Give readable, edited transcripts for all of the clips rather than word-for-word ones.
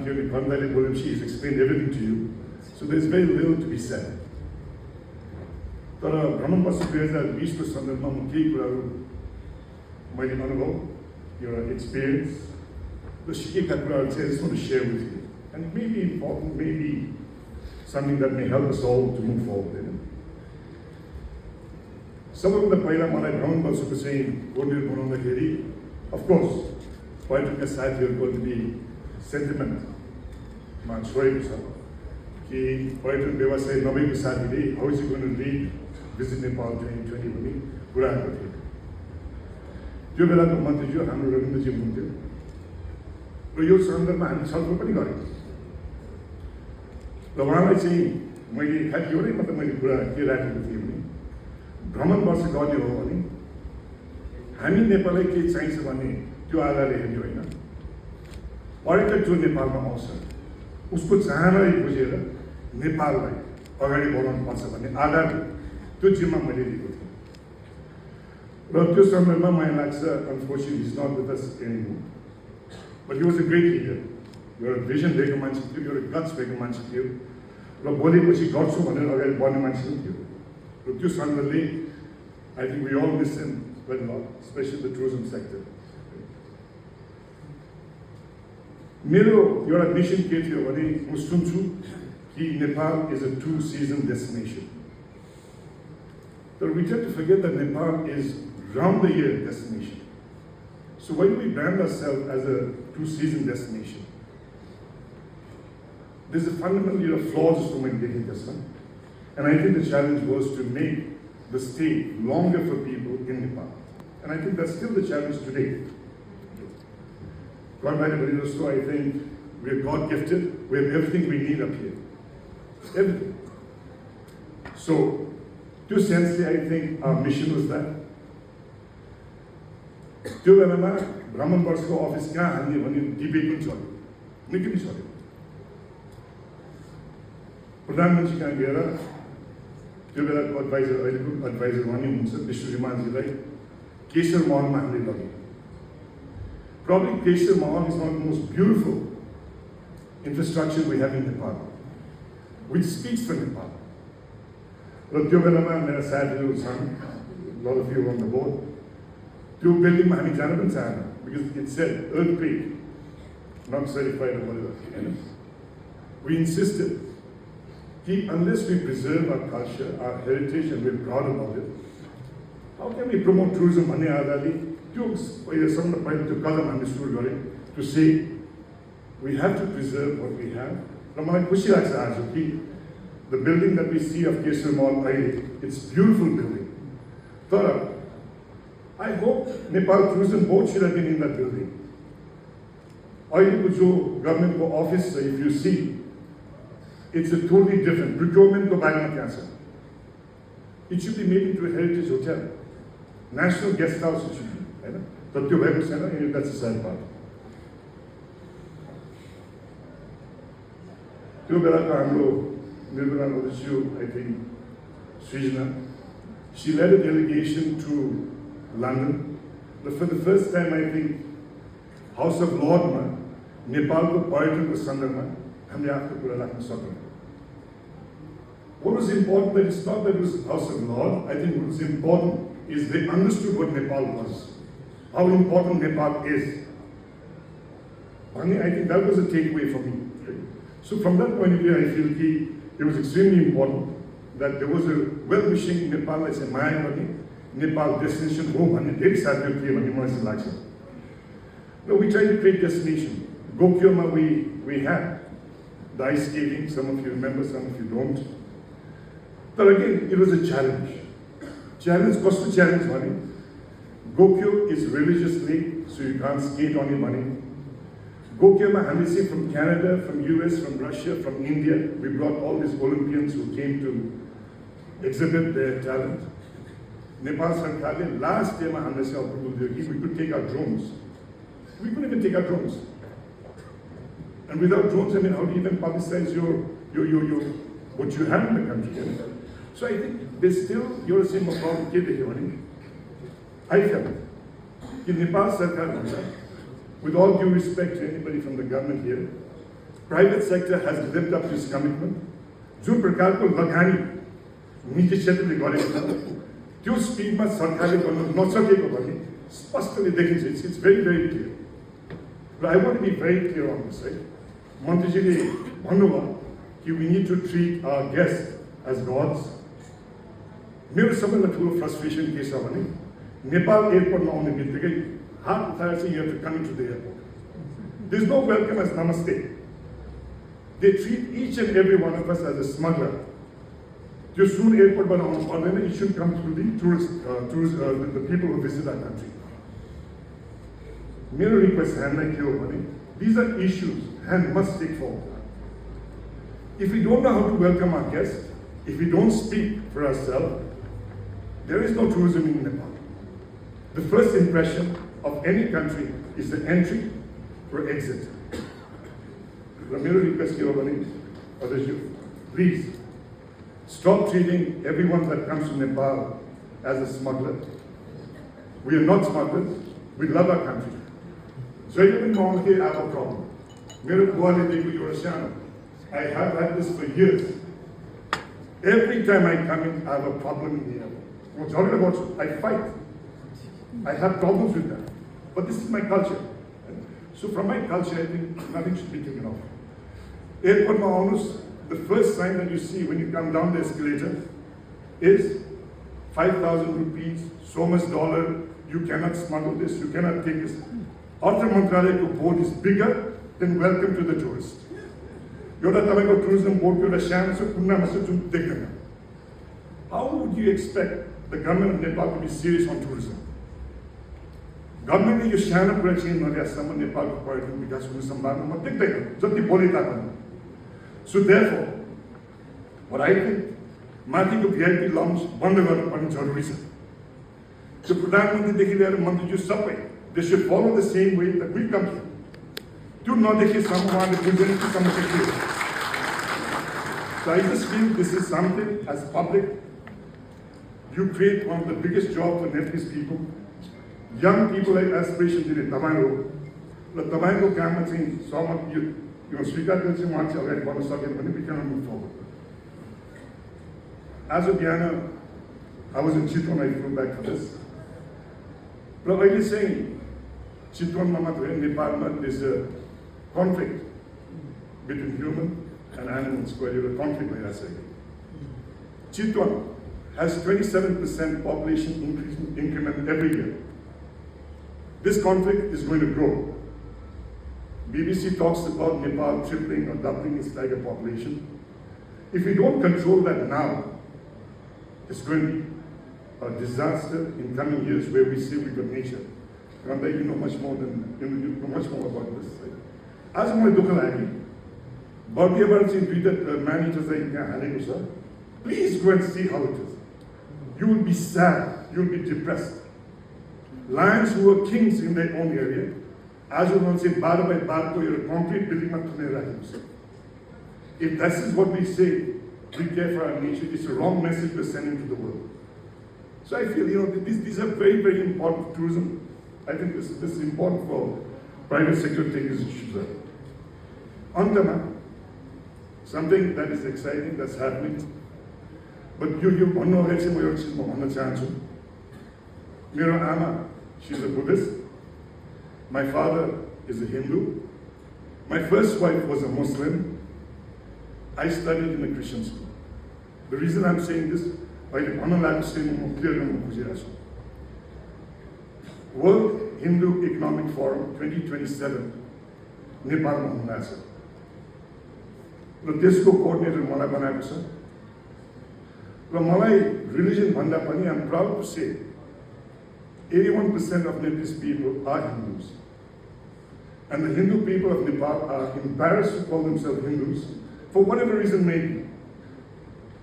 He's explained everything to you. So there's very little to be said. तर भ्रमण वर्ष 2020 को सन्दर्भमा म केही कुराहरू मैले अनुभव एउटा एक्सपिरियन्स र सिकेका कुराहरू चाहिँ I just want to share with you. And it may be important, maybe something that may help us all to move forward. सबैभन्दा पहिला मलाई भ्रमण वर्षको चाहिँ कोर्डिनेटर बनाउँदाखेरि अफकोर्स पर्यटकका साथीहरूको पनि सेन्टिमेन्टमा छोडेको छ कि पर्यटन व्यवसाय नभएको साथीले how is going to read Visit Nepal 2020 भन्ने कुराहरू थियो। त्यो बेलाको मन्त्रीज्यू हाम्रो रविन्द्रजी हुनुहुन्थ्यो र यो सन्दर्भमा हामी छलफल पनि गऱ्यौँ र उहाँलाई चाहिँ मैले खालि एउटै मात्र मैले कुरा के राखेको थिएँ भने भ्रमण वर्ष गर्ने हो भने हामी नेपाललाई के चाहिन्छ भन्ने त्यो आधारले हेर्ने होइन, पर्यटक जो नेपालमा आउँछ उसको चाहनालाई बुझेर नेपाललाई अगाडि बढाउनु पर्छ भन्ने आधारले त्यो जिम्मा मैले लिएको थिएँ र त्यो सन्दर्भमा मलाई लाग्छ unfortunately is not with us anymore, but he was a great leader. एउटा भिजन दिएको मान्छे थियो, एउटा गट्स भएको मान्छे थियो र बोलेपछि गर्छु भनेर अगाडि बढ्ने मान्छे पनि थियो र त्यो सन्दर्भले I think we all miss him very lot, especially the tourism sector. मेरो एउटा मिसन के थियो भने म सुन्छु कि Nepal is a 2 season destination. But we tend to forget that Nepal is round the year destination. So why do we brand ourselves as a 2 season destination? There's a fundamental flaws to maintaining this one. And I think the challenge was to make the stay longer for people in Nepal. And I think that's still the challenge today. God by the so I think we are God gifted, we have everything we need up here. Everything. So to sense, I think our mission was that. त्यो बेलामा भ्रमण वर्षको office कहाँ हाल्ने भन्ने debate पनि चल्यो, निकै पनि चल्यो। प्रधानमन्त्री कहाँ गएर त्यो बेलाको एडभाइजर, अहिलेको एडभाइजर उहाँ नै हुनुहुन्छ विश्वजीमानजीलाई केशर महलमा हामीले लग्यौँ। Probably Kesar Mahal is one of the most beautiful infrastructure we have in Nepal, which speaks for Nepal. र त्यो बेलामा मेरा साथीहरू छन्, lot of you on the board, त्यो बिल्डिङमा हामी जान पनि चाहेन because it said earthquake, not certified or whatever. We insisted कि unless we preserve our culture, our heritage, and we're proud about it, how can we promote tourism भन्ने आधारले त्यो सबभन्दा पहिला त्यो कदम हामीले सुरु गऱ्यौँ to say we have to preserve what we have। र मलाई खुसी लाग्छ आज कि the building that we see of Kesar Mall, it's a beautiful building. But I hope Nepal Tourism Board should have been in that building. Government office, if you see, it's a totally different procurement. It should be made into a heritage hotel, national guest house. It should be. That's the sad part. I think Srijana, she led a delegation to London. But for the first time, I think, House of Lord, Nepal ko पर्यटन को संदर्भमा हामीले आफ्नो कुरा राख्न सक्यौं। What was important that it's not that it was House of Lord. I think what was important is they understood what Nepal was, how important Nepal is. I think that was a takeaway for me. So from that point of view, I feel it was extremely important that there was a well-wishing Nepal, as a Nepal destination home, and it is happening. No, we tried to create destination. Gokyoma, we had the ice skating. Some of you remember, some of you don't. But again, it was a challenge. Cost to challenge money. Gokyo is religious lake, so you can't skate on your money. Gokyoma, Hamisi from Canada, from US, from Russia, from India. We brought all these Olympians who came to exhibit their talent. Nepal Sarkar, last day, we could take our drones. We couldn't even take our drones. And without drones, how do you even publicize what you have in the country? So I think there's still your same problem. I felt in Nepal Sarkar, with all due respect to anybody from the government here, private sector has lived up to its commitment. जुन प्रकारको लगानी निजी क्षेत्रले गरेको छ त्यो स्पिडमा सरकारले गर्न नसकेको भने स्पष्टले देखिन्छ. It's very very clear. But I want to be very clear on this, right? मन्त्रीजीले भन्नुभयो कि we need to treat our guests as gods. मेरो सबैभन्दा ठुलो फ्रस्ट्रेसन के छ भने नेपाल एयरपोर्टमा आउने बित्तिकै हात उठाएर चाहिँ you have to come into the airport. There's no welcome as namaste. They treat each and every one of us as a smuggler. त्यो सुन एयरपोर्टबाट आउनु पर्दैन. It should come through the the people who visit our country. मेरो request हामीलाई के हो भने these are issues and must take forward. If we don't know how to welcome our guests, if we don't speak for ourselves, there is no tourism in Nepal. The first impression of any country is the entry or exit. Ramiro request you, please stop treating everyone that comes to Nepal as a smuggler. We are not smugglers. We love our country. So even now I have a problem. I have had this for years. Every time I come in, I have a problem in the airport. I fight. I have problems with that. But this is my culture. So from my culture, I think nothing should be taken off. Airport Maunus, the first sign that you see when you come down the escalator is 5,000 rupees, so much dollar, you cannot smuggle this, you cannot take this. Artha Mantralayako board is bigger than welcome to the tourist. Yoda Tamako tourism board, Yoda Sham, so Kunna Masajum Tekana. How would you expect the government of Nepal to be serious on tourism? Government is Shana Prachi, Nagasama, Nepal, because we Sambana, Jati Polita. So therefore, what I think, Mati to VIP lounge, Bandagar, Panjorisa. So Pradhan Mandi Dekhi Mandi Subway, they should follow the same way that we come here. Do not take someone to present to some security. So I just feel this is something as public. You create one of the biggest jobs for Nepalese people. Young people like aspiration to the Tamango. The Tamango camera saying, so much you know, Srika tells you once already, but we cannot move forward. As of Guyana, I was in Chitwan, I flew back for this. But I was saying, Chitwan Mamatwe, Nepal, there's a conflict between human and animals, where you have a conflict like I say. Chitwan has 27% population increment every year. This conflict is going to grow. BBC talks about Nepal tripling or doubling its tiger population. If we don't control that now, it's going to be a disaster in coming years where we say we've got nature. Randa, you know much more than you know much more about this. As my Dukalagi, Bobby Abarchi tweeted managers like sir, please go and see how it is. You will be sad, you will be depressed. Lions who were kings in their own area, as you will say, bar by bar, you're a concrete building. If this is what we say, we care for our nature, it's a wrong message we're sending to the world. So I feel, these are very, very important for tourism. I think this is important for private sector to take these issues up. Antama, something that is exciting, that's happening. But you know, Mira Ama, she's a Buddhist. My father is a Hindu. My first wife was a Muslim. I studied in a Christian school. The reason I'm saying this, I want to say more clearly. World Hindu Economic Forum 2027, Nepal Mahanasa. The Disco coordinator Mala Banakasa. The Malay religion Vandapani, I'm proud to say, 81% of Nepalese people are Hindus. And the Hindu people of Nepal are embarrassed to call themselves Hindus, for whatever reason may be.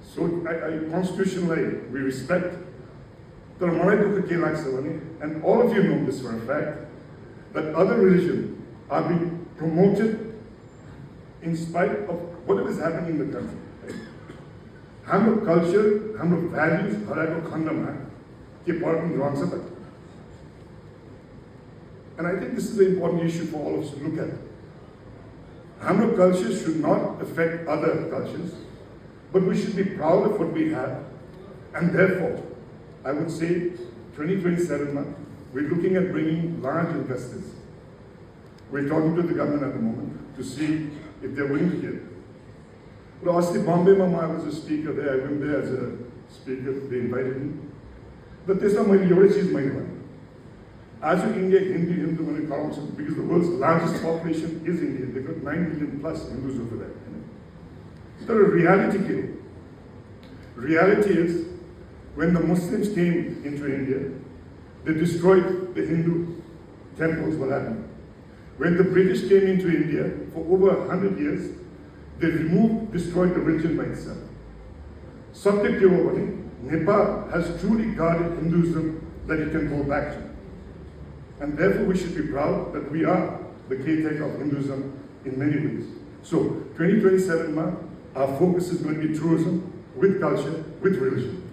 So constitutionally, we respect. And all of you know this for a fact, that other religions are being promoted in spite of whatever is happening in the country. Our culture, our values, and I think this is an important issue for all of us to look at. Hamro culture should not affect other cultures, but we should be proud of what we have. And therefore, I would say 2027, we're looking at bringing large investors. We're talking to the government at the moment to see if they're willing to give. But honestly, Bombay Mama, I was a speaker there. I went there as a speaker. They invited me. But there's not many Yorishis, my one. As in India, Hindu, when it counts, because the world's largest population is India. They've got 9 million plus Hindus over there. So a reality here. Reality is, when the Muslims came into India, they destroyed the Hindu temples, what happened? When the British came into India, for over 100 years, they destroyed the religion by itself. Subject to Nepal has truly guarded Hinduism that it can go back to. And therefore we should be proud that we are the caretaker of Hinduism in many ways. So 2027, our focus is going to be tourism with culture, with religion.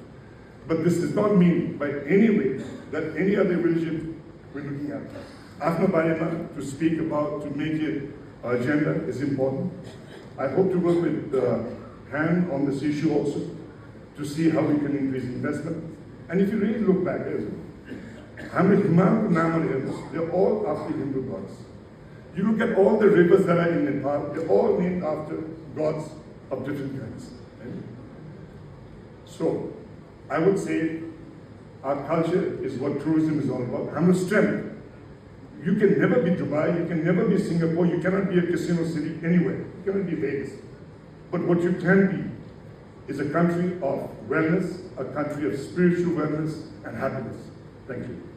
But this does not mean by any way that any other religion we're looking at. Afna Bayama, to speak about, to make it agenda is important. I hope to work with Han on this issue also to see how we can increase investment. And if you really look back, they're all after Hindu gods. You look at all the rivers that are in Nepal, they're all named after gods of different kinds. Right? So, I would say our culture is what tourism is all about. Hamra strength. You can never be Dubai, you can never be Singapore, you cannot be a casino city anywhere. You cannot be Vegas. But what you can be is a country of wellness, a country of spiritual wellness and happiness. Thank you.